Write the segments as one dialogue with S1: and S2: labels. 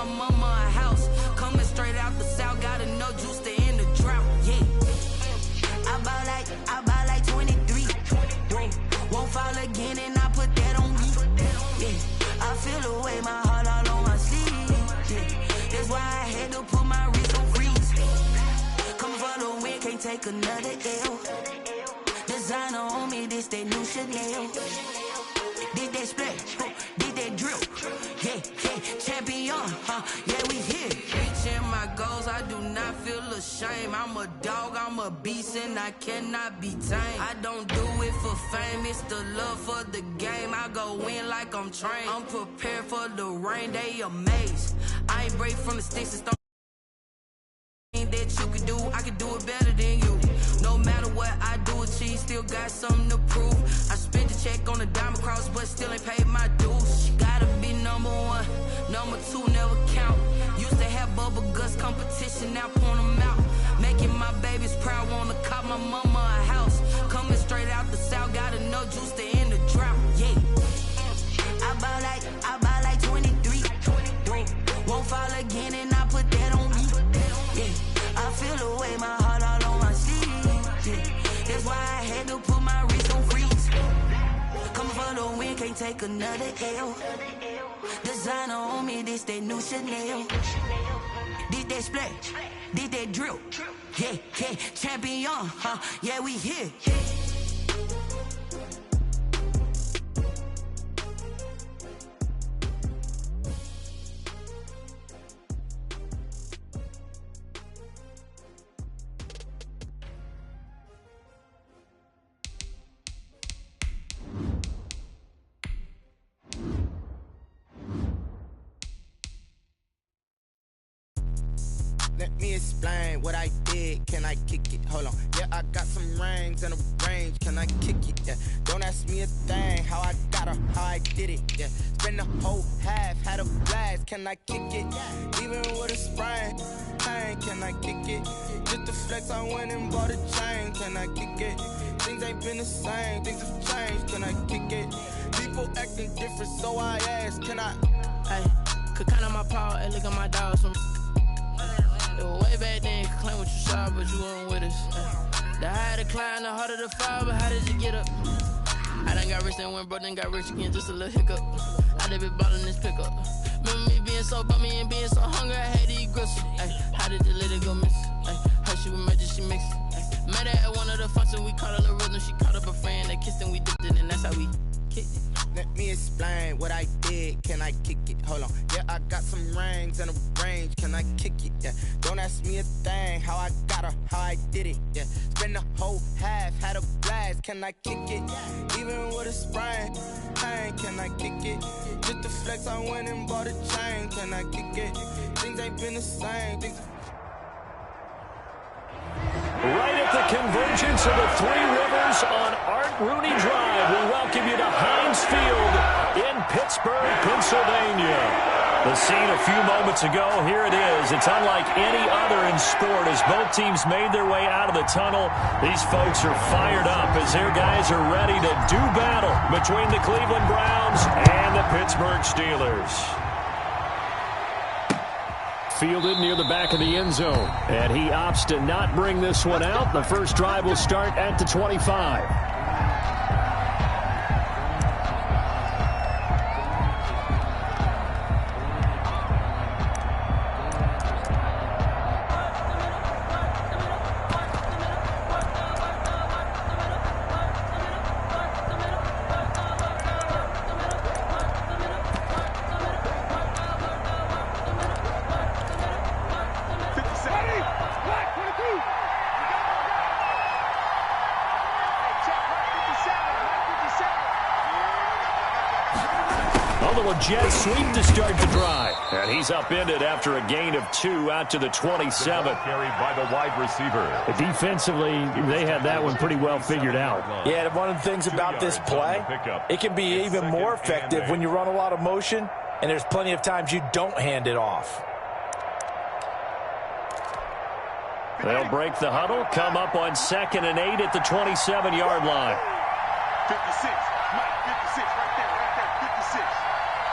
S1: my mama a house. Coming straight out the south, got enough juice to end the drought. Yeah. I buy like 23. Won't fall again and I put that on me. Yeah. I feel the way, my heart all on my sleeve. Yeah. That's why I had to put my wrist on freeze. Coming for the win, can't take another L. Designer on me, this that new Chanel. Did that splash, did that drill. Yeah, champion, yeah, we here. Reaching my goals, I do not feel ashamed. I'm a dog, I'm a beast, and I cannot be tamed. I don't do it for fame, it's the love for the game. I go in like I'm trained. I'm prepared for the rain, they amazed. I ain't break from the sticks and stones that you could do, I could do it better than you. No matter what I do, achieve, still got something to prove. I spent the check on the diamond cross, but still ain't paid my dues. Gotta be number one, number two never count. Used to have bubble guts competition, now point them out. Making my babies proud, wanna cop my mama a house. Coming straight out the south, got enough juice to end the drought. Yeah, I buy like 23. Won't fall again and I put that on me. Yeah, I feel the way, my heart all on my sleeve. Yeah, that's why I had to put my wrist on freeze. Coming for the win, can't take another L. Designer on me, this that new Chanel. Did that splash, did that drill. Yeah, champion, yeah, we here.
S2: Let me explain what I did. Can I kick it? Hold on. Yeah, I got some rings and a range. Can I kick it? Yeah. Don't ask me a thing. How I got her, how I did it. Yeah. Spend the whole half, had a blast. Can I kick it? Even with a sprain. Pain, can I kick it? Just to flex, I went and bought a chain. Can I kick it? Things ain't been the same. Things have changed. Can I kick it? People acting different, so I asked. Can I?
S3: Hey, could count on my paw and look at my dogs from. It was way back then, could claim what you saw, but you weren't with us. The higher the climb, the harder the fall, but how did you get up? I done got rich and went broke, then got rich again, just a little hiccup. I done been ballin' this pickup. Remember me being so bummy and being so hungry, I had to eat gristle. How did you let it go miss? Her she was magic, she mixed. Met her at one of the functions, we caught a little rhythm, she caught up a friend, they kissed and we dipped it, and that's how we kicked it.
S2: Let me explain what I did. Can I kick it? Hold on. Yeah, I got some rings and a range. Can I kick it? Yeah. Don't ask me a thing. How I got her, how I did it. Yeah. Spend the whole half, had a blast. Can I kick it? Even with a sprain. Pain, can I kick it? Just to flex, I went and bought a chain. Can I kick it? Things ain't been the same.
S4: Right at the convergence of the Three Rivers on Art Rooney Drive, we welcome you to Heinz Field in Pittsburgh, Pennsylvania. The scene a few moments ago, here it is. It's unlike any other in sport as both teams made their way out of the tunnel. These folks are fired up as their guys are ready to do battle between the Cleveland Browns and the Pittsburgh Steelers. Fielded near the back of the end zone, and he opts to not bring this one out. The first drive will start at the 25. Jet sweep to start the drive. And he's upended after a gain of 2 out to the 27.
S5: Carried by the wide receiver.
S4: Defensively, they had that one pretty well figured out.
S6: Yeah, one of the things about this play, it can be even more effective when you run a lot of motion, and there's plenty of times you don't hand it off.
S4: They'll break the huddle, come up on 2nd and 8 at the 27-yard line.
S5: 56, Mike, 56, right there, 56.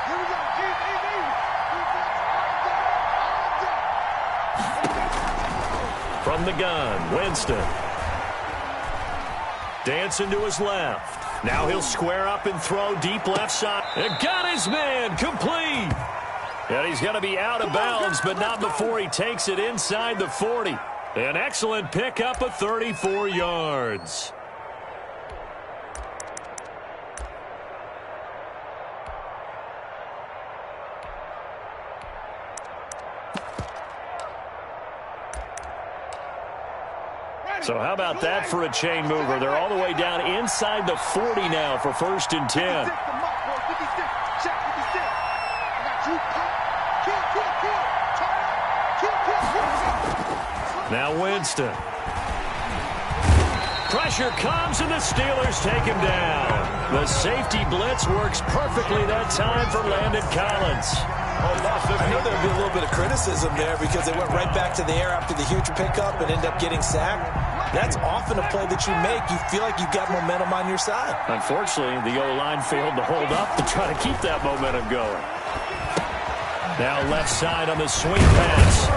S5: Here we go, easy.
S4: From the gun, Winston. Dancing to his left. Now he'll square up and throw deep left side. And got his man complete. And he's going to be out of bounds, but not before he takes it inside the 40. An excellent pickup of 34 yards. So how about that for a chain mover? They're all the way down inside the 40 now for 1st and 10. Now Winston. Pressure comes and the Steelers take him down. The safety blitz works perfectly that time for Landon Collins.
S6: I know there'll be a little bit of criticism there because they went right back to the air after the huge pickup and end up getting sacked. That's often a play that you make. You feel like you've got momentum on your side.
S4: Unfortunately, the O-line failed to hold up to try to keep that momentum going. Now left side on the swing pass.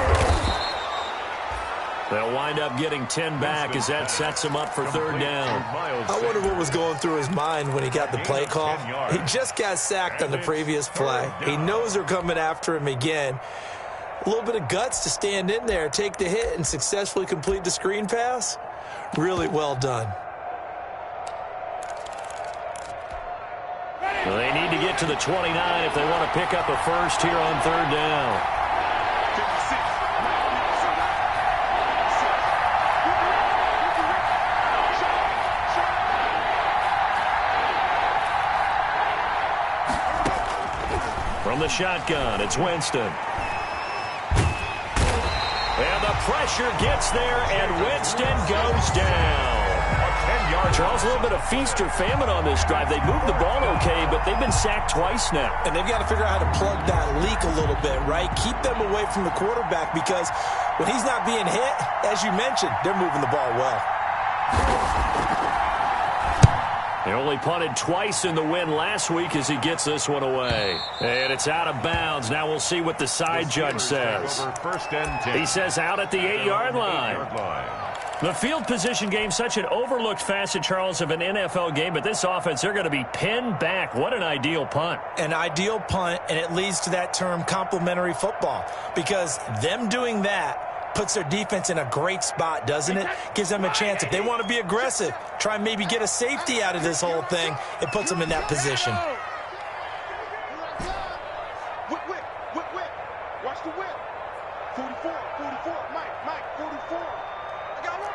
S4: They'll wind up getting 10 back as that sets him up for 3rd down.
S6: I wonder what was going through his mind when he got the play call. He just got sacked on the previous play. He knows they're coming after him again. A little bit of guts to stand in there, take the hit, and successfully complete the screen pass. Really well done.
S4: Well, they need to get to the 29 if they want to pick up a first here on 3rd down. From the shotgun, it's Winston. And the pressure gets there, and Winston goes down. Charles, a little bit of feast or famine on this drive. They moved the ball okay, but they've been sacked twice now.
S6: And they've got to figure out how to plug that leak a little bit, right? Keep them away from the quarterback because when he's not being hit, as you mentioned, they're moving the ball well.
S4: They only punted twice in the win last week as he gets this one away. And it's out of bounds. Now we'll see what the side judge says. He says out at the 8-yard line. The field position game, such an overlooked facet, Charles, of an NFL game. But this offense, they're going to be pinned back. What an ideal punt.
S6: An ideal punt, and it leads to that term complementary football. Because them doing that puts their defense in a great spot, doesn't it? Gives them a chance. If they want to be aggressive, try and maybe get a safety out of this whole thing, it puts them in that position.
S5: Watch the whip. 44, Mike, 44. I got one.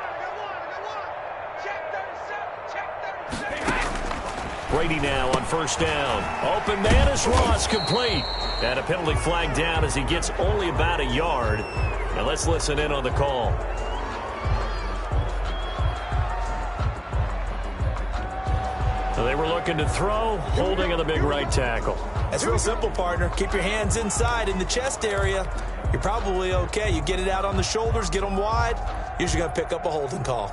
S5: Check 37.
S4: Brady now on 1st down. Open man is Ross, complete. And a penalty flag down as he gets only about a yard. Now let's listen in on the call. So they were looking to throw, holding on the big right tackle.
S6: That's real simple, partner. Keep your hands inside in the chest area. You're probably okay. You get it out on the shoulders, get them wide. Usually going to pick up a holding call.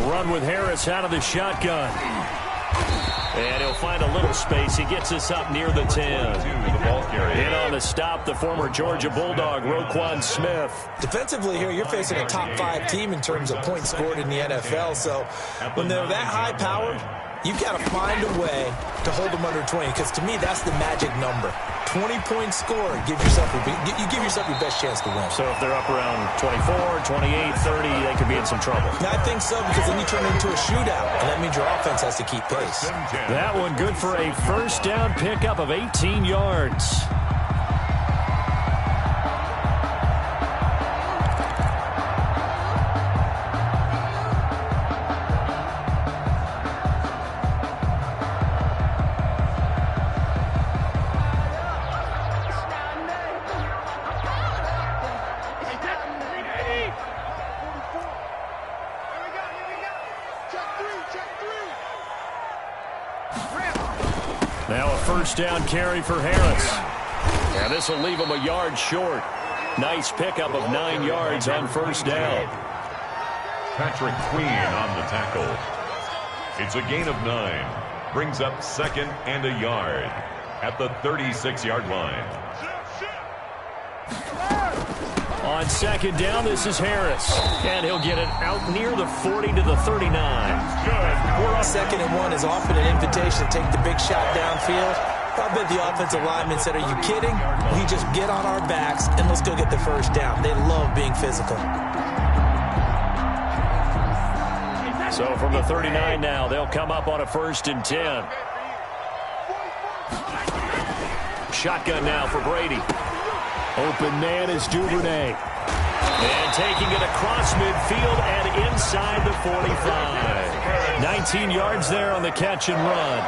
S4: Run with Harris out of the shotgun. And he'll find a little space. He gets us up near the 10. In on the stop, the former Georgia Bulldog, Roquan Smith.
S6: Defensively here, you're facing a top 5 team in terms of points scored in the NFL. So when they're that high powered, you've got to find a way to hold them under 20. Because to me, that's the magic number. 20-point score, you give yourself your best chance to win.
S4: So if they're up around 24, 28, 30, they could be in some trouble.
S6: I think so, because then you turn it into a shootout, and that means your offense has to keep pace.
S4: That one good for a 1st down pickup of 18 yards. Now a 1st down carry for Harris. And this will leave him a yard short. Nice pickup of 9 yards on 1st down.
S7: Patrick Queen on the tackle. It's a gain of 9. Brings up 2nd and a yard at the 36-yard line.
S4: On 2nd down, this is Harris. And he'll get it out near the 40 to the 39. Good.
S6: 2nd and 1 is often an invitation to take the big shot downfield. I bet the offensive lineman said, are you kidding? We just get on our backs and let's go get the first down. They love being physical.
S4: So from the 39 now, they'll come up on a 1st and 10. Shotgun now for Brady. Open man is Duvernay. And taking it across midfield and inside the 45. 19 yards there on the catch and run.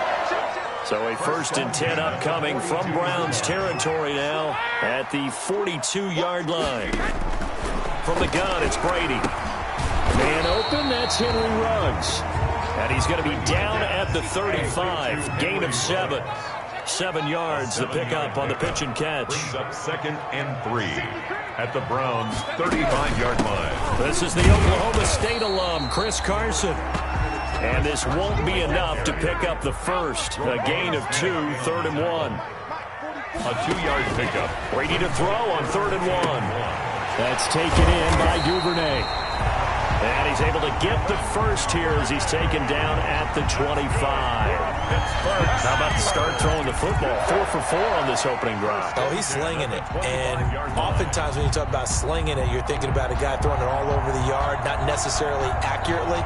S4: So a 1st and 10 upcoming from Browns territory now at the 42-yard line. From the gun, it's Brady. Man open, that's Henry Ruggs. And he's going to be down at the 35. Gain of 7. 7 yards, the pickup on the pitch and catch.
S7: Brings up 2nd and 3 at the Browns' 35-yard line.
S4: This is the Oklahoma State alum, Chris Carson. And this won't be enough to pick up the first. A gain of 2, 3rd and 1.
S7: A 2-yard pickup.
S4: Brady to throw on 3rd and 1. That's taken in by Duvernay. And he's able to get the first here as he's taken down at the 25. How about to start throwing the football? 4 for 4 on this opening drive.
S6: Oh, he's slinging it. And oftentimes when you talk about slinging it, you're thinking about a guy throwing it all over the yard, not necessarily accurately.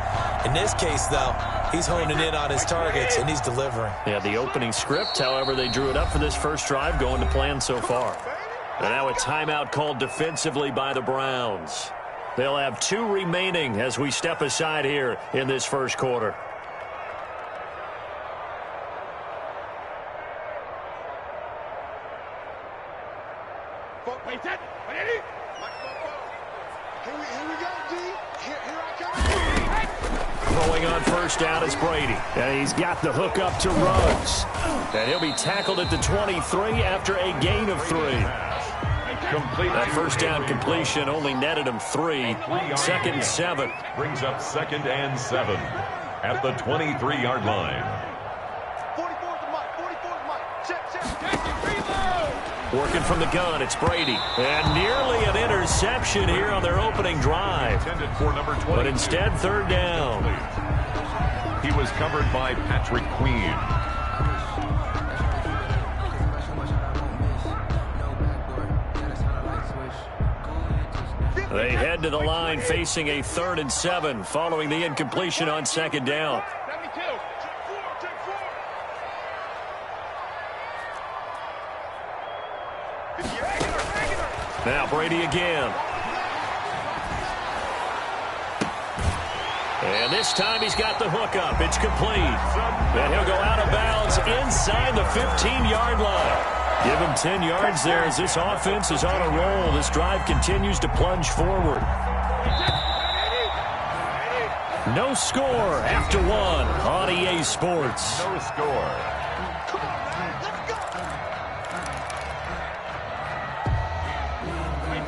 S6: In this case, though, he's honing in on his targets, and he's delivering.
S4: Yeah, the opening script, however, they drew it up for this first drive, going to plan so far. And now a timeout called defensively by the Browns. They'll have 2 remaining as we step aside here in this first quarter. Throwing on 1st down is Brady. And he's got the hook up to Ruggs. And he'll be tackled at the 23 after a gain of 3. That 1st down completion only netted him 3. 2nd and 7.
S7: Brings up 2nd and 7 at the 23-yard line.
S4: Working from the gun, it's Brady. And nearly an interception here on their opening drive. But instead, 3rd down.
S7: He was covered by Patrick Queen.
S4: They head to the line facing a 3rd and 7 following the incompletion on 2nd down. Now Brady again. And this time he's got the hook up. It's complete. And he'll go out of bounds inside the 15-yard line. Give him 10 yards there as this offense is on a roll. This drive continues to plunge forward. No score after 1 on EA Sports.
S7: No score.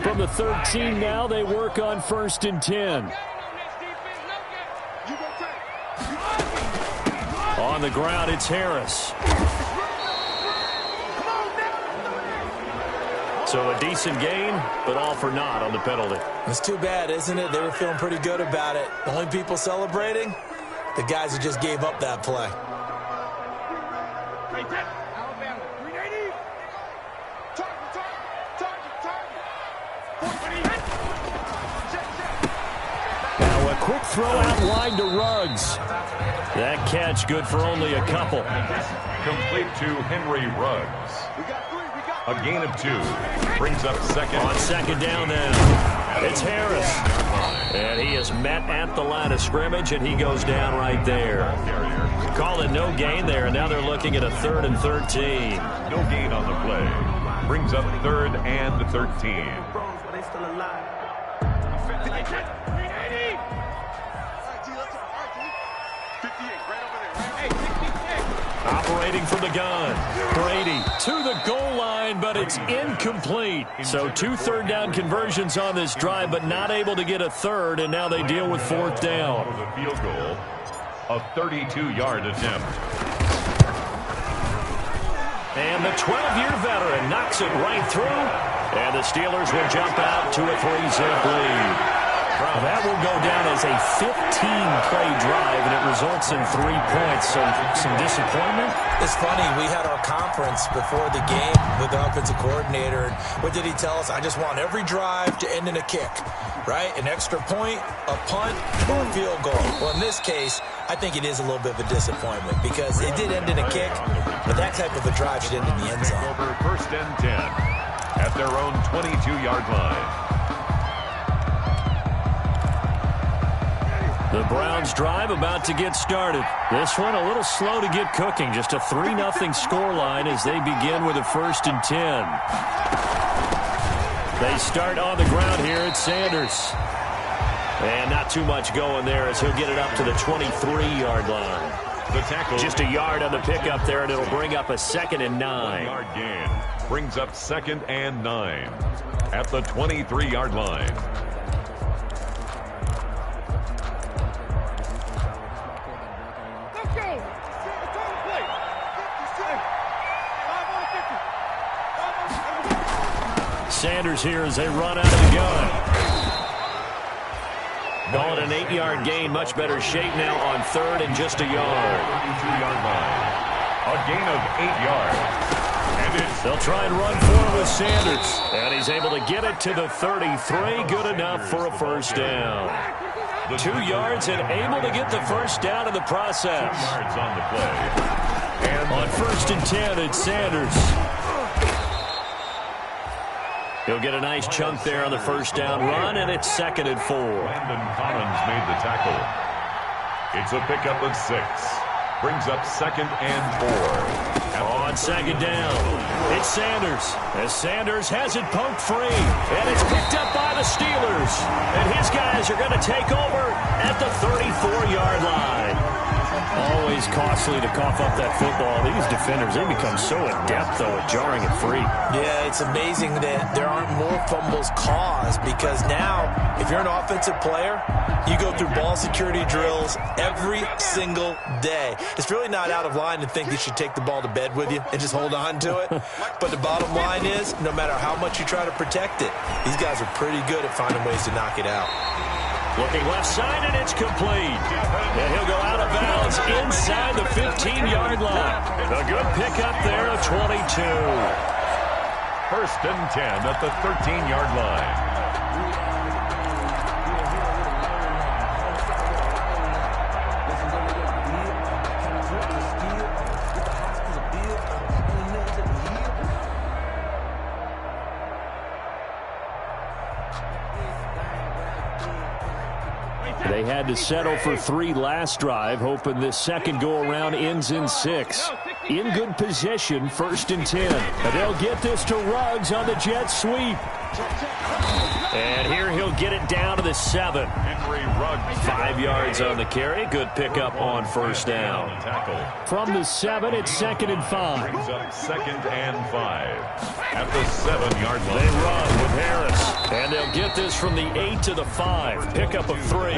S4: From the 13 now, they work on 1st and 10. On the ground, it's Harris. So a decent gain, but all for naught on the penalty.
S6: It's too bad, isn't it? They were feeling pretty good about it. The only people celebrating, the guys who just gave up that play.
S4: Now a quick throw out wide to Ruggs. That catch good for only a couple.
S7: Complete to Henry Ruggs. A gain of 2. Brings up 2nd.
S4: On 2nd down now. It's Harris. And he is met at the line of scrimmage, and he goes down right there. Call it no gain there, and now they're looking at a 3rd and 13.
S7: No gain on the play. Brings up 3rd and 13.
S4: Operating from the gun. Brady to the goal line, but it's incomplete. So 2 third-down conversions on this drive, but not able to get a third, and now they deal with 4th down.
S7: The field goal, a 32-yard attempt.
S4: And the 12-year veteran knocks it right through, and the Steelers will jump out to a 3-zip lead. Well, that will go down as a 15-play drive, and it results in 3 points. So some disappointment.
S6: It's funny. We had our conference before the game with the offensive coordinator. And what did he tell us? I just want every drive to end in a kick, right? An extra point, a punt, or a field goal. Well, in this case, I think it is a little bit of a disappointment because it did end in a kick, but that type of a drive should end in the end zone.
S7: Over 1st and 10 at their own 22-yard line.
S4: The Browns drive about to get started. This one a little slow to get cooking. Just a 3-0 scoreline as they begin with a 1st and 10. They start on the ground here at Sanders. And not too much going there as he'll get it up to the 23-yard line.
S7: The tackle.
S4: Just a yard on the pickup there, and it'll bring up a 2nd and 9.
S7: 1-yard gain brings up 2nd and 9 at the 23-yard line.
S4: Sanders here as they run out of the gun. Call it an 8-yard gain. Much better shape now on 3rd and just a yard.
S7: 22-yard line. A gain of 8 yards.
S4: They'll try and run for it with Sanders. And he's able to get it to the 33. Good enough for a 1st down. 2 yards and able to get the 1st down in the process.
S7: 2 yards on the play.
S4: And on 1st and 10, it's Sanders. He'll get a nice chunk there on the 1st down run, and it's 2nd and 4.
S7: Landon Collins made the tackle. It's a pickup of 6. Brings up 2nd and 4.
S4: On 2nd down, it's Sanders. As Sanders has it poked free, and it's picked up by the Steelers. And his guys are going to take over at the 34-yard line. Always costly to cough up that football. These defenders, they become so adept, though, at jarring it free.
S6: Yeah, it's amazing that there aren't more fumbles caused because now, if you're an offensive player, you go through ball security drills every single day. It's really not out of line to think you should take the ball to bed with you and just hold on to it. But the bottom line is, no matter how much you try to protect it, these guys are pretty good at finding ways to knock it out.
S4: Looking left side, and it's complete. And he'll go out of bounds inside the 15-yard line. A good pickup there of 22.
S7: 1st and 10 at the 13-yard line.
S4: They had to settle for 3 last drive, hoping this second go-around ends in 6. In good position, 1st and 10. And they'll get this to Ruggs on the jet sweep. And here he'll get it down to the 7.
S7: Henry Ruggs.
S4: 5 yards on the carry. Good pickup on 1st down. From the 7, it's 2nd and 5.
S7: Brings up 2nd and 5 at the 7-yard line.
S4: They run with Harris. And they'll get this from the 8 to the 5. Pickup of 3.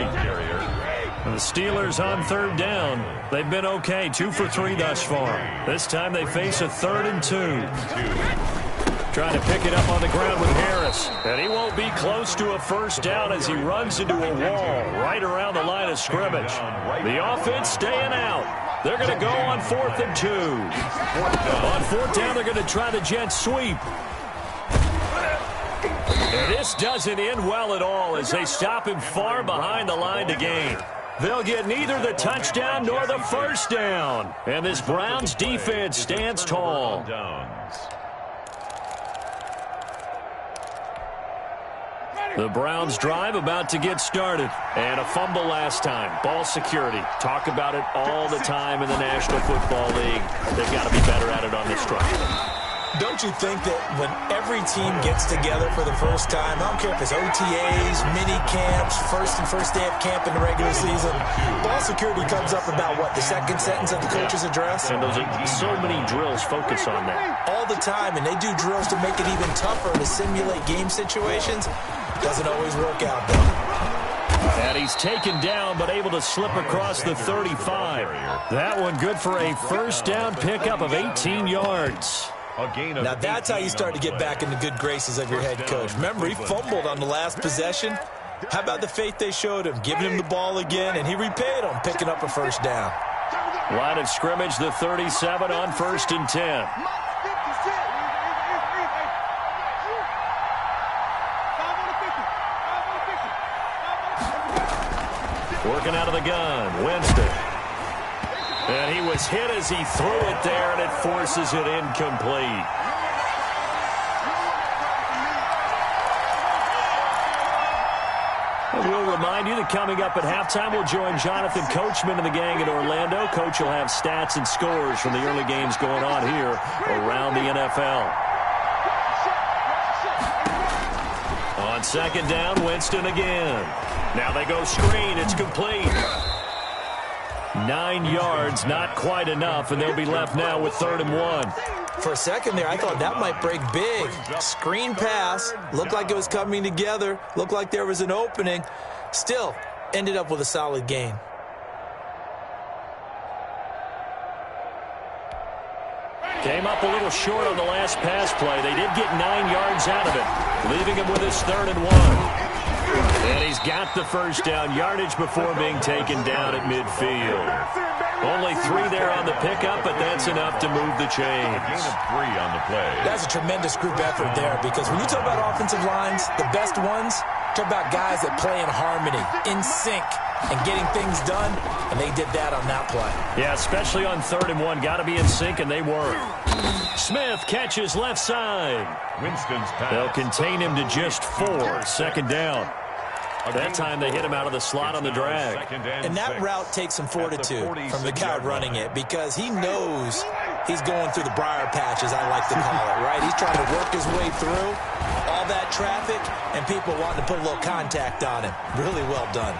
S4: And the Steelers on 3rd down. They've been okay. 2 for 3 thus far. This time they face a 3rd and 2. Trying to pick it up on the ground with Harris. And he won't be close to a 1st down as he runs into a wall right around the line of scrimmage. The offense staying out. They're going to go on 4th and 2. On 4th down, they're going to try the jet sweep. And this doesn't end well at all as they stop him far behind the line to gain. They'll get neither the touchdown nor the 1st down. And this Browns defense stands tall. The Browns drive about to get started. And a fumble last time. Ball security. Talk about it all the time in the National Football League. They've got to be better at it on this drive.
S6: Don't you think that when every team gets together for the first time, I don't care if it's OTAs, mini camps, first day of camp in the regular season, ball security comes up about what, the second sentence of the coach's address?
S4: And those are so many drills focus on that.
S6: All the time, and they do drills to make it even tougher to simulate game situations. Doesn't always work out, though.
S4: And he's taken down, but able to slip across the 35. That one good for a first down pickup of 18 yards.
S6: Now that's how you start to get back in the good graces of your head coach. Remember, he fumbled on the last possession. How about the faith they showed him, giving him the ball again, and he repaid them, picking up a first down.
S4: Line of scrimmage, the 37 on 1st and 10. Working out of the gun, Winston. And he was hit as he threw it there, and it forces it incomplete. And we'll remind you that coming up at halftime, we'll join Jonathan Coachman and the gang in Orlando. Coach will have stats and scores from the early games going on here around the NFL. On 2nd down, Winston again. Now they go screen. It's complete. 9 yards, not quite enough, and they'll be left now with 3rd and 1.
S6: For a second there, I thought that might break big. Screen pass, looked like it was coming together, looked like there was an opening. Still, ended up with a solid gain.
S4: Came up a little short on the last pass play. They did get 9 yards out of it, leaving him with his 3rd and 1. And he's got the first down yardage before being taken down at midfield. Only 3 there on the pickup, but that's enough to move the chains.
S7: Gain of 3 on the play.
S6: That's a tremendous group effort there, because when you talk about offensive lines, the best ones, talk about guys that play in harmony, in sync, and getting things done, and they did that on that play.
S4: Yeah, especially on 3rd and 1. Got to be in sync, and they were. Smith catches left side.
S7: Winston's pass.
S4: They'll contain him to just 4. 2nd down. That time they hit him out of the slot on the drag.
S6: And that route takes some fortitude from the guy running it, because he knows he's going through the briar patch, as I like to call it, right? He's trying to work his way through all that traffic and people wanting to put a little contact on him. Really well done.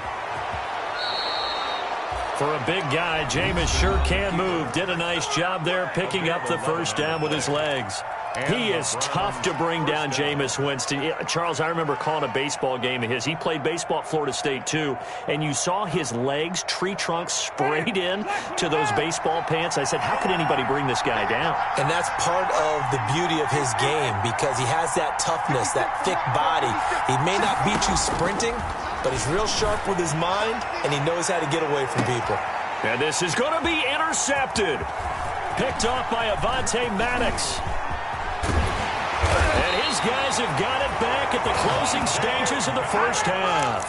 S4: For a big guy, Jameis sure can move. Did a nice job there picking up the first down with his legs. He is tough to bring down, Jameis Winston. Charles, I remember calling a baseball game of his. He played baseball at Florida State, too, and you saw his legs, tree trunks sprayed in to those baseball pants. I said, how could anybody bring this guy down?
S6: And that's part of the beauty of his game, because he has that toughness, that thick body. He may not beat you sprinting, but he's real sharp with his mind, and he knows how to get away from people.
S4: And this is going to be intercepted. Picked off by Avonte Maddox. And his guys have got it back at the closing stages of the first half.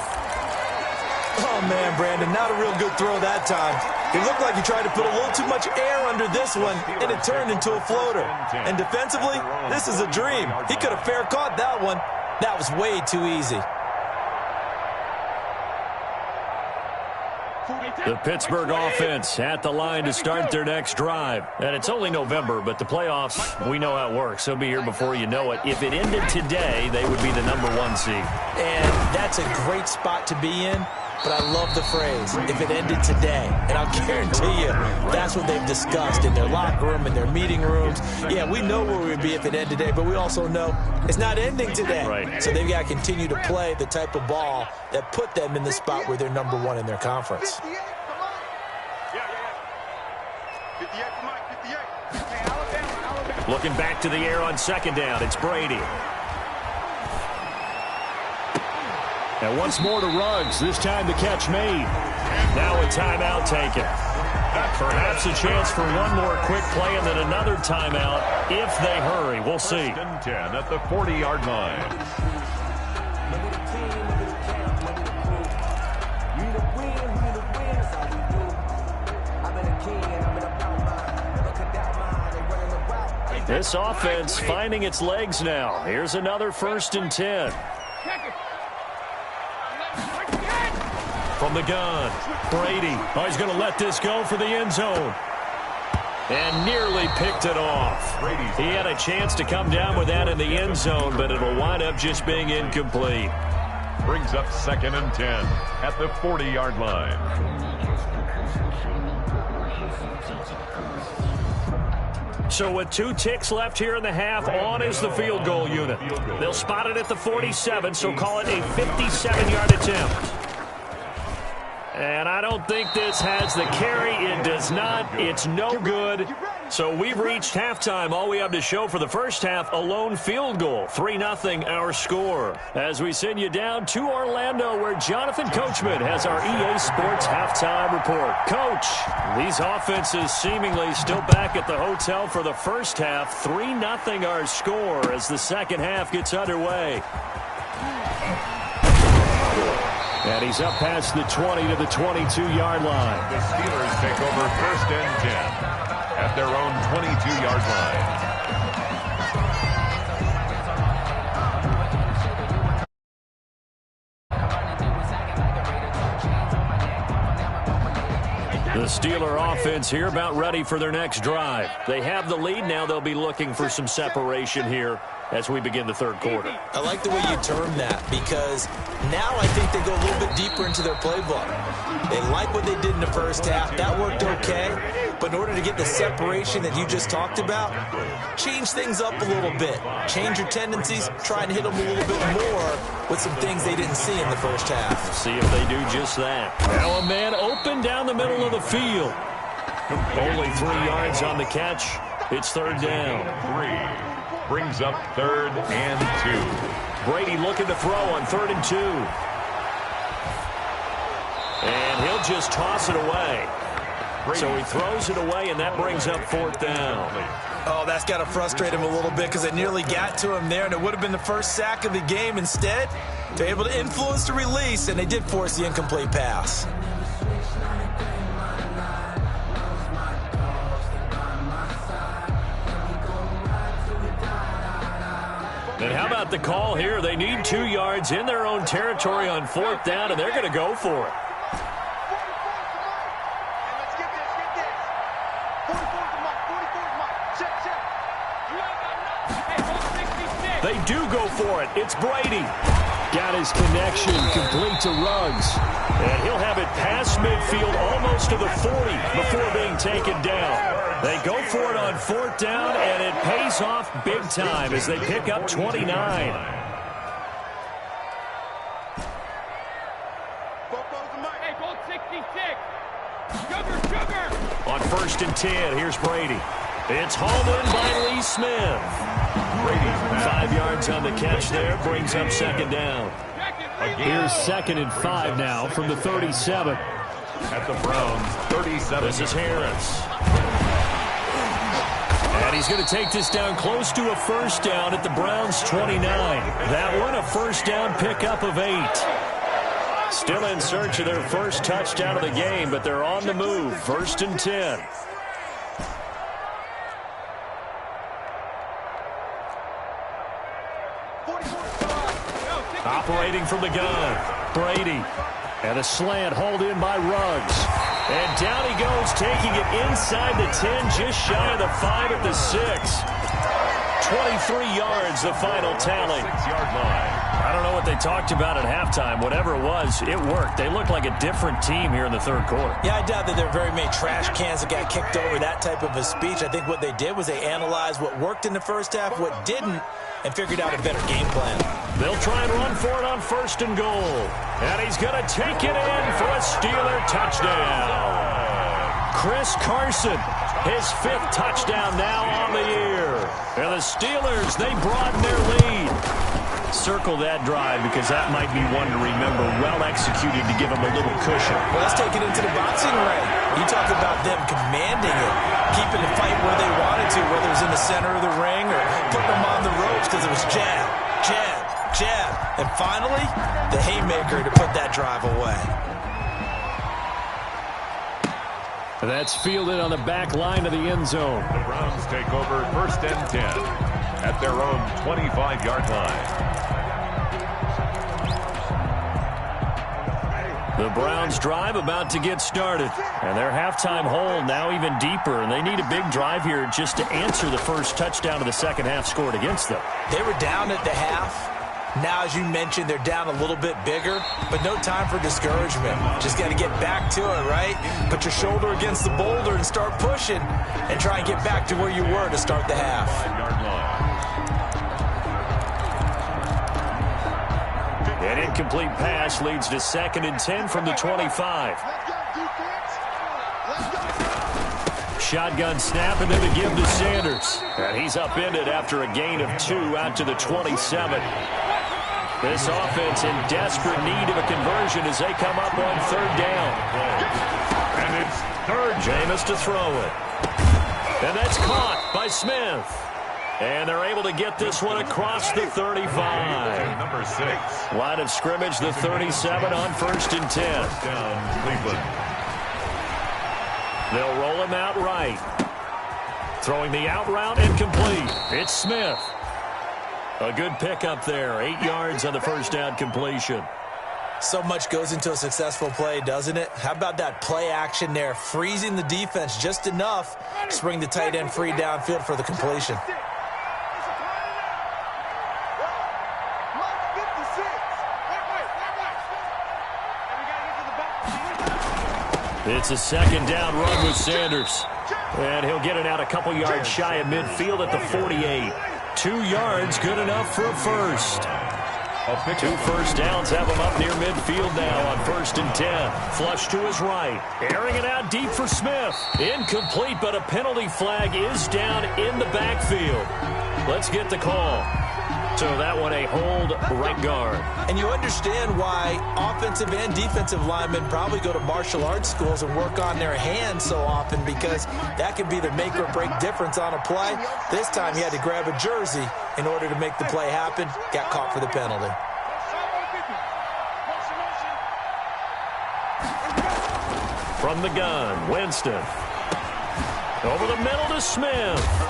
S6: Oh, man, Brandon, not a real good throw that time. It looked like he tried to put a little too much air under this one, and it turned into a floater. And defensively, this is a dream. He could have fair caught that one. That was way too easy.
S4: The Pittsburgh offense at the line to start their next drive. And it's only November, but the playoffs, we know how it works. They'll be here before you know it. If it ended today, they would be the #1 seed.
S6: And that's a great spot to be in, but I love the phrase, if it ended today. And I'll guarantee you, that's what they've discussed in their locker room, in their meeting rooms. Yeah, we know where we'd be if it ended today, but we also know it's not ending today.
S4: Right.
S6: So they've got to continue to play the type of ball that put them in the spot where they're #1 in their conference.
S4: Looking back to the air on 2nd down, it's Brady. And once more to Ruggs, this time the catch made. Now a timeout taken. Perhaps a chance for one more quick play and then another timeout if they hurry. We'll see.
S7: 10 at the 40-yard line.
S4: This offense finding its legs now. Here's another 1st and 10. From the gun, Brady. Oh, he's going to let this go for the end zone. And nearly picked it off. He had a chance to come down with that in the end zone, but it'll wind up just being incomplete.
S7: Brings up 2nd and 10 at the 40-yard line.
S4: So with 2 ticks left here in the half, on is the field goal unit. They'll spot it at the 47, so call it a 57-yard attempt. And I don't think this has the carry. It does not. It's no good. So we've reached halftime. All we have to show for the first half, a lone field goal. 3-0 our score. As we send you down to Orlando, where Jonathan Coachman has our EA Sports halftime report. Coach, these offenses seemingly still back at the hotel for the first half. 3-0 our score as the second half gets underway. And he's up past the 20 to the 22-yard line.
S7: The Steelers take over 1st and 10 at their own 22-yard line.
S4: The Steeler offense here about ready for their next drive. They have the lead. Now they'll be looking for some separation here as we begin the third quarter.
S6: I like the way you term that, because now I think they go a little bit deeper into their playbook. They like what they did in the first half. That worked okay. But in order to get the separation that you just talked about, change things up a little bit. Change your tendencies. Try and hit them a little bit more with some things they didn't see in the first half.
S4: See if they do just that. Now a man open down the middle of the field. Only 3 yards on the catch. It's third down.
S7: 3. Brings up 3rd and 2.
S4: Brady looking to throw on 3rd and 2. And he'll just toss it away. So he throws it away, and that brings up 4th down.
S6: Oh, that's got to frustrate him a little bit, because they nearly got to him there, and it would have been the first sack of the game. Instead, they're able to influence the release, and they did force the incomplete pass.
S4: And how about the call here? They need 2 yards in their own territory on 4th down, and they're going to go for it. They do go for it. It's Brady. Got his connection complete to Ruggs. And he'll have it past midfield almost to the 40 before being taken down. They go for it on 4th down, and it pays off big time as they pick up 29. On 1st and 10, here's Brady. It's hauled in by Lee Smith. 5 yards on the catch there, brings up 2nd down. Here's 2nd and 5 now from the 37.
S7: At the Browns, 37.
S4: This is Harris. And he's going to take this down close to a 1st down at the Browns' 29. That one, a 1st down pickup of 8. Still in search of their first touchdown of the game, but they're on the move. 1st and 10. Operating from the gun, Brady. And a slant hauled in by Ruggs. And down he goes, taking it inside the 10, just shy of the 5 at the 6. 23 yards, the final tally.
S7: 6-yard line.
S4: I don't know what they talked about at halftime. Whatever it was, it worked. They looked like a different team here in the third quarter.
S6: Yeah, I doubt that there are very many trash cans that got kicked over, that type of a speech. I think what they did was they analyzed what worked in the first half, what didn't, and figured out a better game plan.
S4: They'll try and run for it on 1st and goal. And he's going to take it in for a Steeler touchdown. Chris Carson, his 5th touchdown now on the year. And the Steelers, they broaden their lead. Circle that drive, because that might be one to remember. Well executed to give them a little cushion.
S6: Well, let's take it into the boxing ring. You talk about them commanding it, keeping the fight where they wanted to, whether it was in the center of the ring or putting them on the ropes, because it was jab, jab, jab. And finally, the haymaker to put that drive away.
S4: That's fielded on the back line of the end zone.
S7: The Browns take over 1st and 10 at their own 25-yard line.
S4: The Browns' drive about to get started. And their halftime hole now even deeper. And they need a big drive here just to answer the first touchdown of the second half scored against them.
S6: They were down at the half. Now, as you mentioned, they're down a little bit bigger, but no time for discouragement. Just got to get back to it, right? Put your shoulder against the boulder and start pushing and try and get back to where you were to start the half.
S4: An incomplete pass leads to 2nd and 10 from the 25. Shotgun snap and then to give to Sanders. And he's upended after a gain of 2 out to the 27. This offense in desperate need of a conversion as they come up on 3rd down.
S7: And it's 3rd.
S4: Jameis to throw it. And that's caught by Smith. And they're able to get this one across the 35.
S7: Number 6.
S4: Line of scrimmage, the 37 on 1st and 10.
S7: Down Cleveland.
S4: They'll roll him out right. Throwing the out route incomplete. It's Smith. A good pickup there. 8 yards on the first down completion.
S6: So much goes into a successful play, doesn't it? How about that play action there? Freezing the defense just enough to bring the tight end free downfield for the completion.
S4: It's a 2nd down run with Sanders. And he'll get it out a couple yards shy of midfield at the 48. 2 yards, good enough for a first. 2 first downs have him up near midfield now on 1st and 10. Flush to his right. Airing it out deep for Smith. Incomplete, but a penalty flag is down in the backfield. Let's get the call. So that one a hold right guard.
S6: And you understand why offensive and defensive linemen probably go to martial arts schools and work on their hands so often, because that can be the make or break difference on a play. This time he had to grab a jersey in order to make the play happen. Got caught for the penalty.
S4: From the gun, Winston. Over the middle to Smith.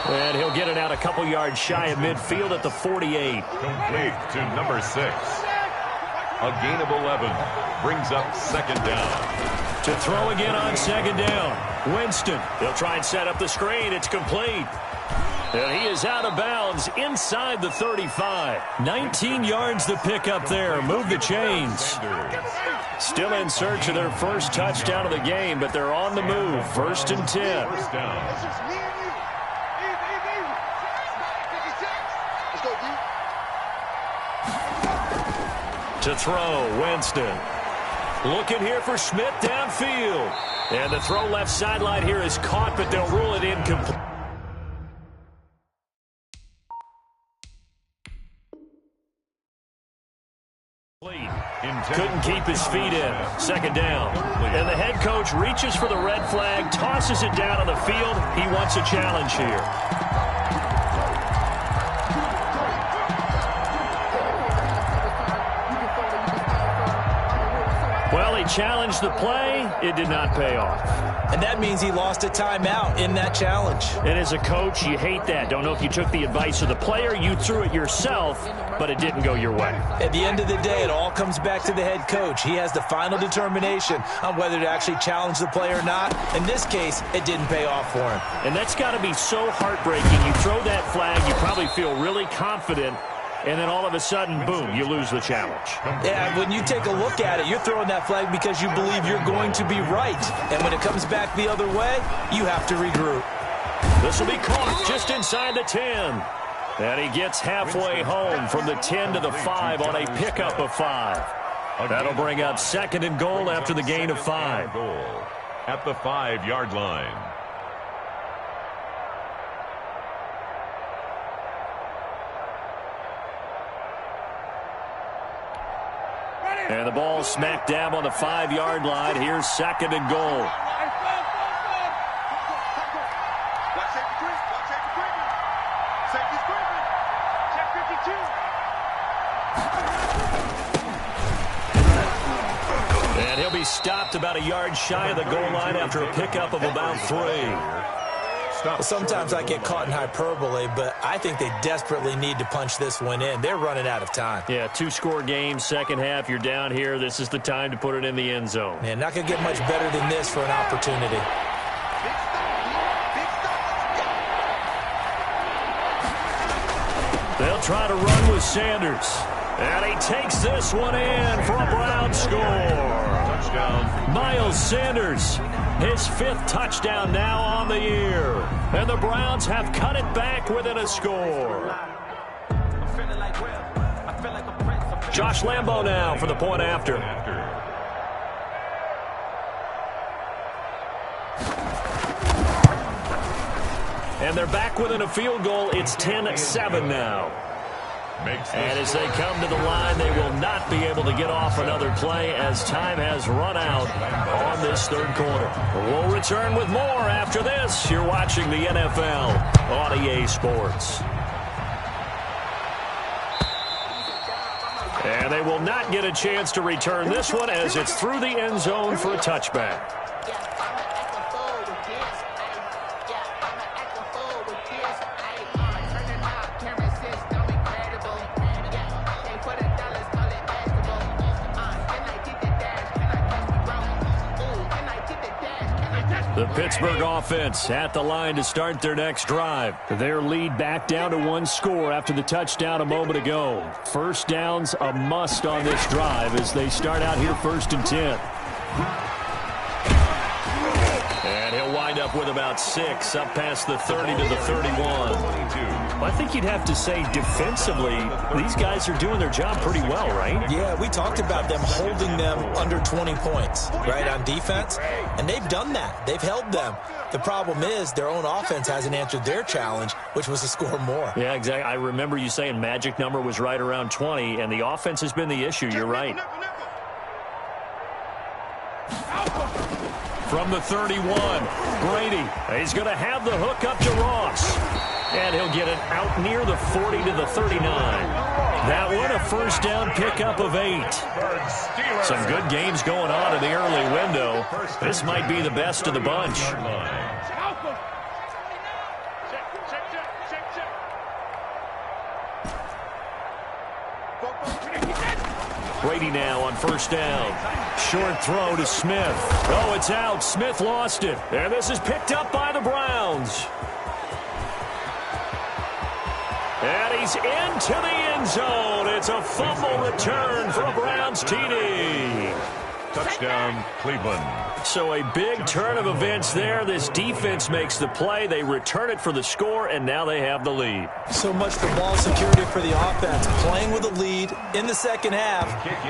S4: And he'll get it out a couple yards shy of midfield at the 48.
S7: Complete to number 6. A gain of 11 brings up 2nd down.
S4: To throw again on 2nd down. Winston. He'll try and set up the screen. It's complete. And he is out of bounds inside the 35. 19 yards to pick up there. Move the chains. Still in search of their first touchdown of the game, but they're on the move. 1st and 10.
S7: First down.
S4: To throw, Winston. Looking here for Smith downfield. And the throw left sideline here is caught, but they'll rule it incomplete. Couldn't keep his feet in. 2nd down. And the head coach reaches for the red flag, tosses it down on the field. He wants a challenge here. Well, he challenged the play. It did not pay off.
S6: And that means he lost a timeout in that challenge.
S4: And as a coach, you hate that. Don't know if you took the advice of the player. You threw it yourself, but it didn't go your way.
S6: At the end of the day, it all comes back to the head coach. He has the final determination on whether to actually challenge the play or not. In this case, it didn't pay off for him.
S4: And that's got to be so heartbreaking. You throw that flag, you probably feel really confident, and then all of a sudden, boom, you lose the challenge.
S6: Yeah, when you take a look at it, you're throwing that flag because you believe you're going to be right. And when it comes back the other way, you have to regroup.
S4: This will be caught just inside the 10. And he gets halfway home from the 10 to the 5 on a pickup of 5. That'll bring up 2nd and goal after the gain of 5.
S7: At the 5-yard line.
S4: And the ball smack dab on the 5-yard line. Here's 2nd and goal. He'll be stopped about a yard shy of the goal line after a pickup of about 3.
S7: stop.
S6: Sometimes I get caught in hyperbole, but I think they desperately need to punch this one in. They're running out of time.
S4: Yeah, 2-score game, second half. You're down here. This is the time to put it in the end zone.
S6: Man, not going to get much better than this for an opportunity.
S4: They'll try to run with Sanders. And he takes this one in for a Brown score. Touchdown. Miles Sanders, his 5th touchdown now on the year. And the Browns have cut it back within a score. Josh Lambo now for the point after. And they're back within a field goal. It's 10-7 now. And as they come to the line, they will not be able to get off another play as time has run out on this third quarter. We'll return with more after this. You're watching the NFL on EA Sports. And they will not get a chance to return this one as it's through the end zone for a touchback. The Pittsburgh offense at the line to start their next drive. Their lead back down to 1 score after the touchdown a moment ago. First down's a must on this drive as they start out here 1st and 10. And he'll wind up with about 6 up past the 30 to the 31. I think you'd have to say defensively, these guys are doing their job pretty well, right?
S6: Yeah, we talked about them holding them under 20 points, right, on defense. And they've done that. They've held them. The problem is their own offense hasn't answered their challenge, which was to score more.
S4: Yeah, exactly. I remember you saying magic number was right around 20, and the offense has been the issue. You're right. From the 31, Brady. He's going to have the hook up to Ross. And he'll get it out near the 40 to the 39. That one a first down pickup of 8. Some good games going on in the early window. This might be the best of the bunch. Brady now on first down. Short throw to Smith. Oh, it's out. Smith lost it. And this is picked up by the Browns. And he's into the end zone. It's a fumble return for a Browns TD. Touchdown, Cleveland. So a big turn of events there. This defense makes the play. They return it for the score, and now they have the lead.
S6: So much for ball security for the offense. Playing with a lead in the second half.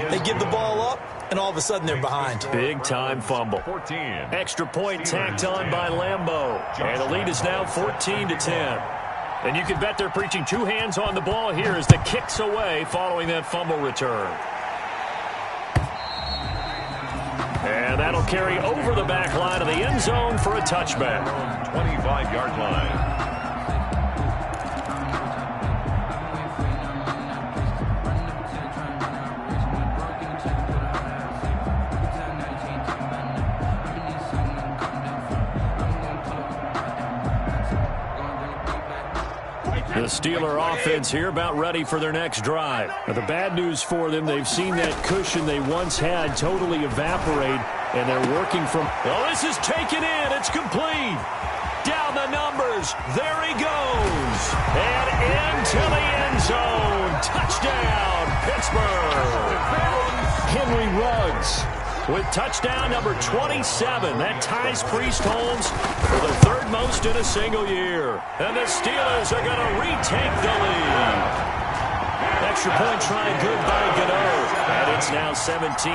S6: They give the ball up, and all of a sudden they're behind.
S4: Big-time fumble. 14. Extra point tacked on by Lambo. And the lead is now 14-10. And you can bet they're preaching 2 hands on the ball here as the kick's away following that fumble return. And that'll carry over the back line of the end zone for a touchback. 25-yard line. The Steeler offense here about ready for their next drive. Now, the bad news for them, they've seen that cushion they once had totally evaporate, and they're working from... Oh, this is taken in. It's complete. Down the numbers. There he goes. And into the end zone. Touchdown, Pittsburgh. Henry Ruggs with touchdown number 27. That ties Priest Holmes for the 3rd most in a single year. And the Steelers are going to retake the lead. Extra point try good by Godot. And it's now 17-14.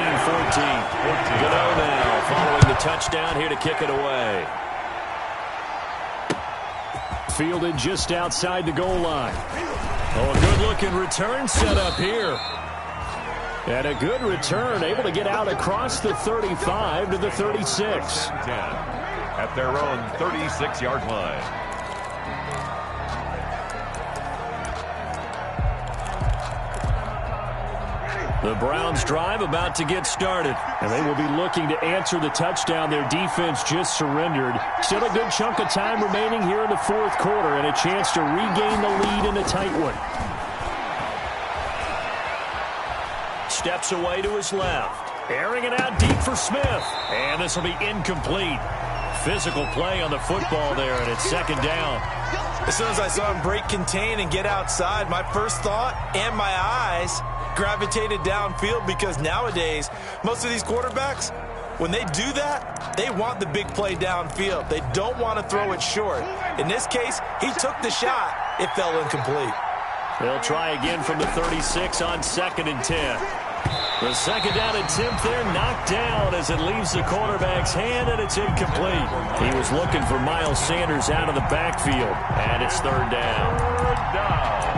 S4: Godot now following the touchdown here to kick it away. Fielded just outside the goal line. Oh, a good-looking return set up here. And a good return, able to get out across the 35 to the 36. At their own 36-yard line. The Browns drive about to get started.
S8: And they will be looking to answer the touchdown their defense just surrendered. Still a good chunk of time remaining here in the fourth quarter and a chance to regain the lead in a tight one.
S4: Steps away to his left. Airing it out deep for Smith. And this will be incomplete. Physical play on the football there, and it's second down.
S6: As soon as I saw him break contain and get outside, my first thought and my eyes gravitated downfield, because nowadays, most of these quarterbacks, when they do that, they want the big play downfield. They don't want to throw it short. In this case, he took the shot. It fell incomplete.
S4: They'll try again from the 36 on 2nd and 10. The second down attempt there knocked down as it leaves the quarterback's hand, and it's incomplete. He was looking for Miles Sanders out of the backfield, and it's third down.
S7: Third down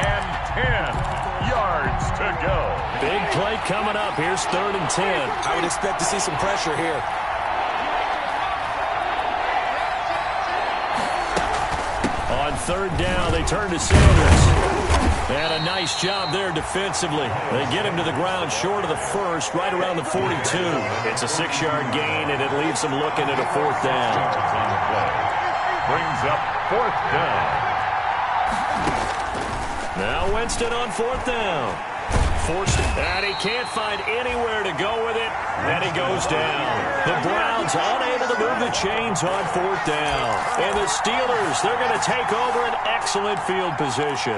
S7: and 10 yards to go.
S4: Big play coming up. Here's 3rd and 10.
S6: I would expect to see some pressure here.
S4: On 3rd down, they turn to Sanders. And a nice job there defensively. They get him to the ground short of the first, right around the 42. It's a 6-yard gain, and it leaves them looking at a 4th down.
S7: Brings up 4th down.
S4: Now Winston on 4th down. Forced it, and he can't find anywhere to go with it, and he goes down. The Browns unable to move the chains on 4th down. And the Steelers, they're going to take over an excellent field position.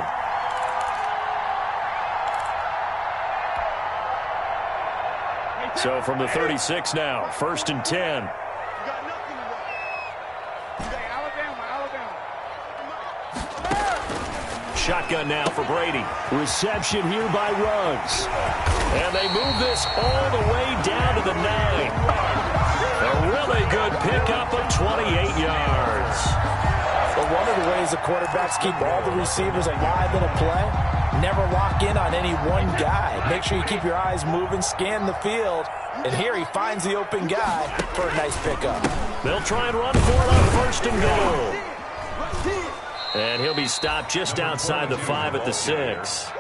S4: So from the 36 now, 1st and 10. Shotgun now for Brady.
S8: Reception here by Ruggs.
S4: And they move this all the way down to the 9. A really good pickup of 28 yards.
S6: But one of the ways the quarterbacks keep all the receivers alive in a play, never lock in on any one guy. Make sure you keep your eyes moving, scan the field. And here he finds the open guy for a nice pickup.
S4: They'll try and run for it on 1st and goal. And he'll be stopped just outside the 5 at the 6.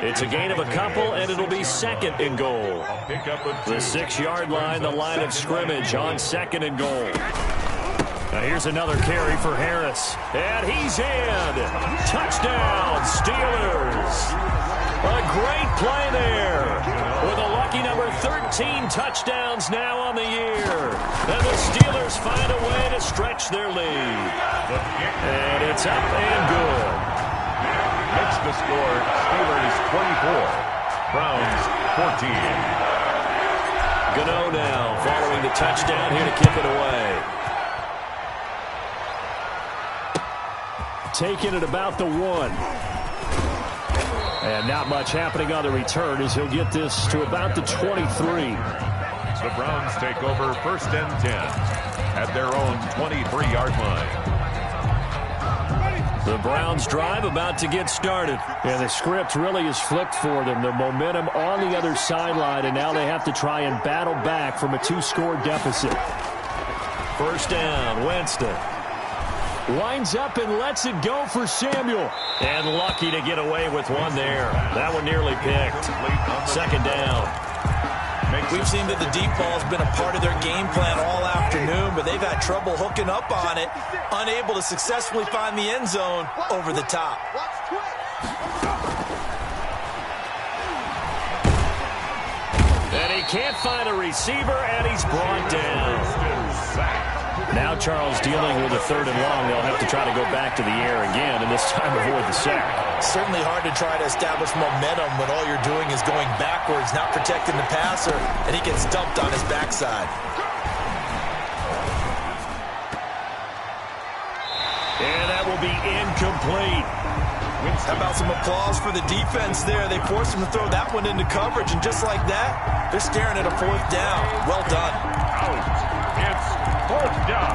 S4: It's a gain of a couple, and it'll be 2nd and goal. The 6-yard line, the line of scrimmage on 2nd and goal. Now here's another carry for Harris. And he's in. Touchdown, Steelers. A great play there. With a lucky number 13 touchdowns now on the year. And the Steelers find a way to stretch their lead. And it's up and good.
S7: Makes the score Steelers 24, Browns 14.
S4: Gano now following the touchdown here to kick it away.
S8: Taking it about the 1. And not much happening on the return as he'll get this to about the 23.
S7: The Browns take over 1st and 10 at their own 23-yard line.
S4: The Browns drive about to get started.
S8: And the script really is flipped for them. The momentum on the other sideline, and now they have to try and battle back from a 2-score deficit.
S4: 1st down, Winston.
S8: Lines up and lets it go for Samuel.
S4: And lucky to get away with one there. That one nearly picked. 2nd down.
S6: We've seen that the deep ball has been a part of their game plan all afternoon, but they've had trouble hooking up on it, unable to successfully find the end zone over the top.
S4: And he can't find a receiver, and he's brought down. Now Charles dealing with a 3rd and long. They'll have to try to go back to the air again, and this time avoid the sack.
S6: Certainly hard to try to establish momentum when all you're doing is going backwards, not protecting the passer, and he gets dumped on his backside.
S4: And that will be incomplete.
S6: How about some applause for the defense there? They forced him to throw that one into coverage, and just like that, they're staring at a 4th down. Well done.
S7: It's 4th down.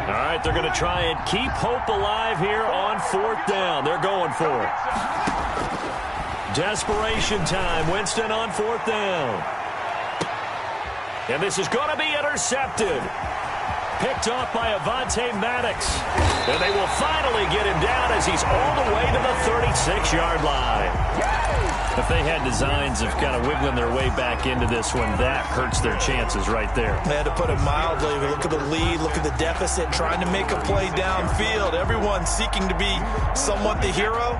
S4: All right, they're going to try and keep hope alive here on 4th down. They're going for it. Desperation time. Winston on 4th down. And this is going to be intercepted. Picked off by Avonte Maddox. And they will finally get him down as he's all the way to the 36-yard line.
S8: If they had designs of kind of wiggling their way back into this one, that hurts their chances right there.
S6: They had to put it mildly. Look at the lead, look at the deficit, trying to make a play downfield. Everyone seeking to be somewhat the hero.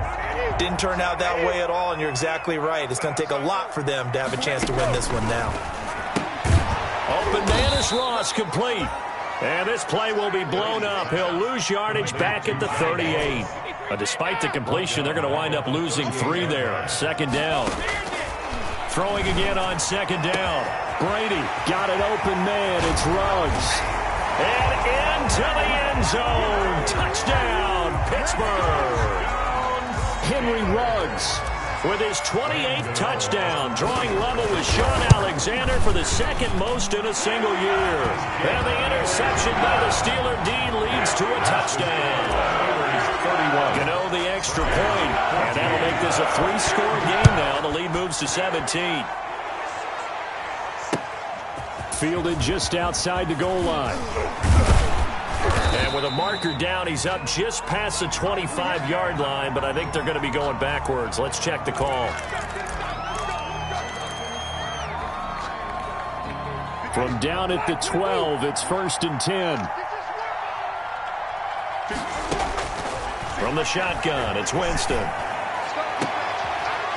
S6: Didn't turn out that way at all, and you're exactly right. It's going to take a lot for them to have a chance to win this one now.
S8: Open man is Ross, complete. And this play will be blown up. He'll lose yardage back at the 38. But despite the completion, they're going to wind up losing 3 there. Second down. Throwing again on second down. Brady got an open man. It's Ruggs. And into the end zone. Touchdown, Pittsburgh. Henry Ruggs with his 28th touchdown, drawing level with Sean Alexander for the second most in a single year. And the interception by the Steeler D leads to a touchdown. Gano the extra point, and that'll make this a 3-score game now. The lead moves to 17. Fielded just outside the goal line. And with a marker down, he's up just past the 25-yard line, but I think they're going to be going backwards. Let's check the call. From down at the 12, it's 1st and 10. From the shotgun, it's Winston.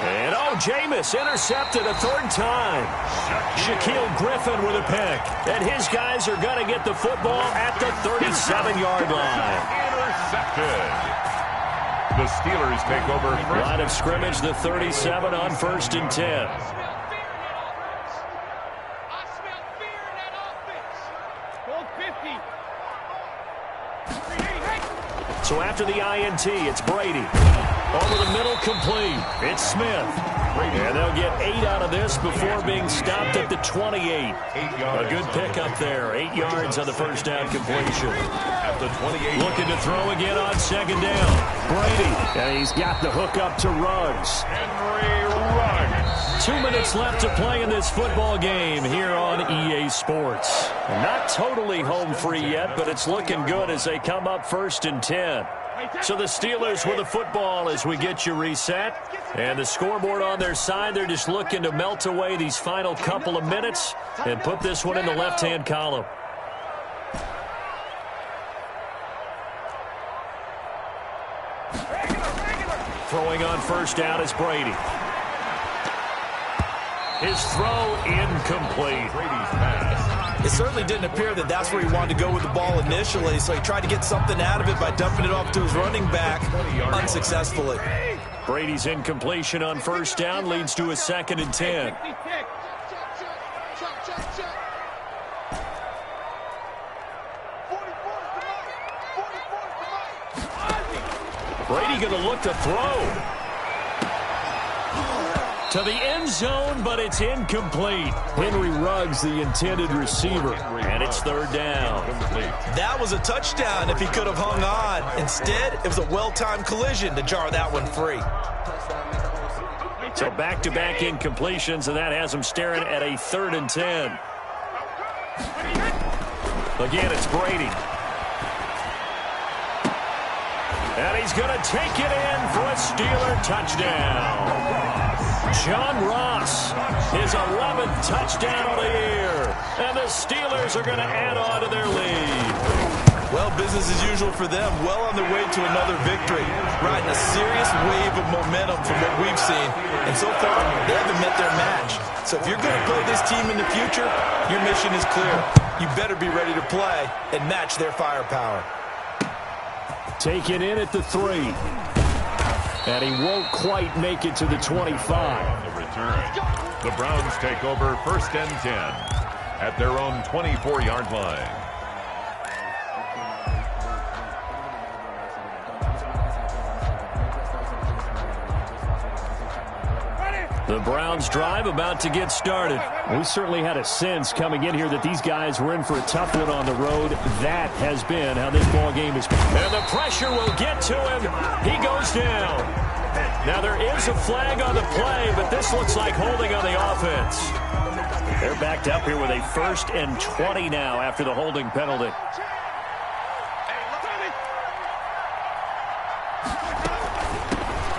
S8: And, Jameis intercepted a 3rd time. Shaquille Griffin with a pick. And his guys are going to get the football at the 37-yard line.
S7: Intercepted. The Steelers take over first.
S8: Line of scrimmage, the 37 on 1st and 10. So after the INT, it's Brady. Over the middle, complete. It's Smith. And they'll get 8 out of this before being stopped at the 28. A good pickup there. 8 yards on the first down completion.
S7: At the 28.
S8: Looking to throw again on second down. Brady. And he's got the hook up to Ruggs.
S7: Henry Ruggs.
S8: 2 minutes left to play in this football game here on EA Sports. Not totally home free yet, but it's looking good as they come up 1st and 10. So the Steelers with the football as we get you reset. And the scoreboard on their side, they're just looking to melt away these final couple of minutes and put this one in the left-hand column. Throwing on first down is Brady. His throw incomplete.
S7: Brady's pass.
S6: It certainly didn't appear that that's where he wanted to go with the ball initially, so he tried to get something out of it by dumping it off to his running back unsuccessfully.
S8: Brady's incompletion on first down leads to a 2nd and 10. Brady going to look to throw to the end zone, but it's incomplete. Henry Ruggs, the intended receiver, and it's 3rd down.
S6: That was a touchdown if he could have hung on. Instead, it was a well-timed collision to jar that one free.
S8: So back-to-back incompletions, and that has him staring at a 3rd and 10. Again, it's Brady. And he's going to take it in for a Steeler touchdown. John Ross, his 11th touchdown of the year. And the Steelers are going to add on to their lead.
S6: Well, business as usual for them. Well on their way to another victory. Riding a serious wave of momentum from what we've seen. And so far, they haven't met their match. So if you're going to play this team in the future, your mission is clear. You better be ready to play and match their firepower.
S8: Taken in at the 3. And he won't quite make it to the 25.
S7: The return. The Browns take over 1st and 10 at their own 24-yard line.
S8: The Browns drive about to get started. We certainly had a sense coming in here that these guys were in for a tough one on the road. That has been how this ball game has been. And the pressure will get to him. He goes down. Now there is a flag on the play, but this looks like holding on the offense. They're backed up here with a 1st and 20 now after the holding penalty.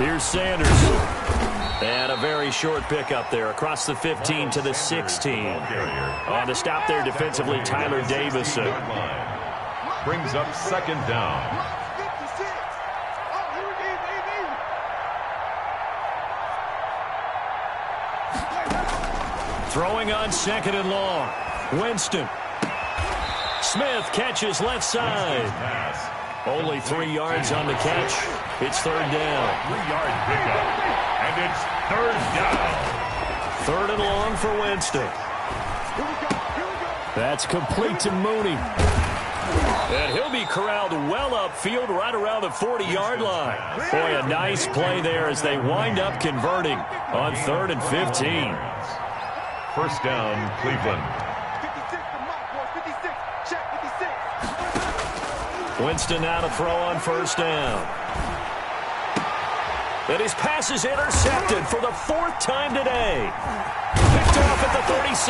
S8: Here's Sanders. And a very short pickup there across the 15 to the 16. On to stop there defensively, Tyler Davison.
S7: Brings up second down.
S8: Throwing on second and long. Winston. Smith catches left side. Only 3 yards on the catch. It's third down.
S7: 3-yard pickup. And it's third down.
S8: Third and long for Winston. That's complete to Mooney. And he'll be corralled well upfield right around the 40-yard line. Boy, a nice play there as they wind up converting on 3rd and 15.
S7: First down, Cleveland.
S8: Winston now to throw on first down. And his pass is intercepted for the 4th time today. Picked off at the 36.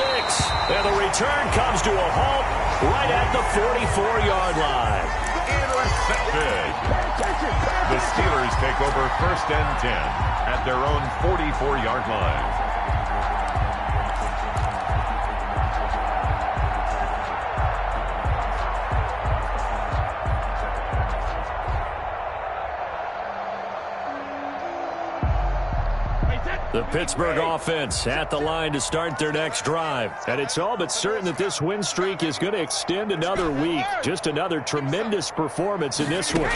S8: And the return comes to a halt right at the 44-yard line.
S7: Intercepted. The Steelers take over first and 10 at their own 44-yard line.
S8: The Pittsburgh offense at the line to start their next drive. And it's all but certain that this win streak is going to extend another week. Just another tremendous performance in this one.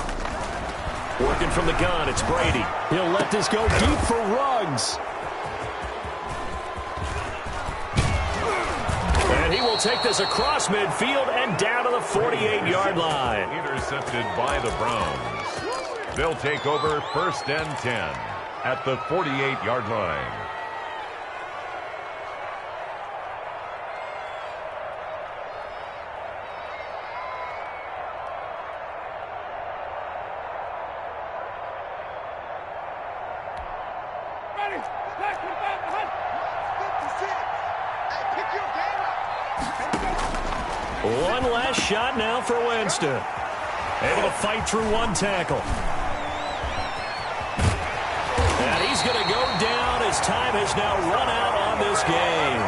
S8: Working from the gun, it's Brady. He'll let this go deep for Ruggs. And he will take this across midfield and down to the 48-yard line.
S7: Intercepted by the Browns. They'll take over first and 10 at the 48-yard line.
S8: One last shot now for Winston. Able to fight through one tackle. And he's going to go down as time has now run out on this game.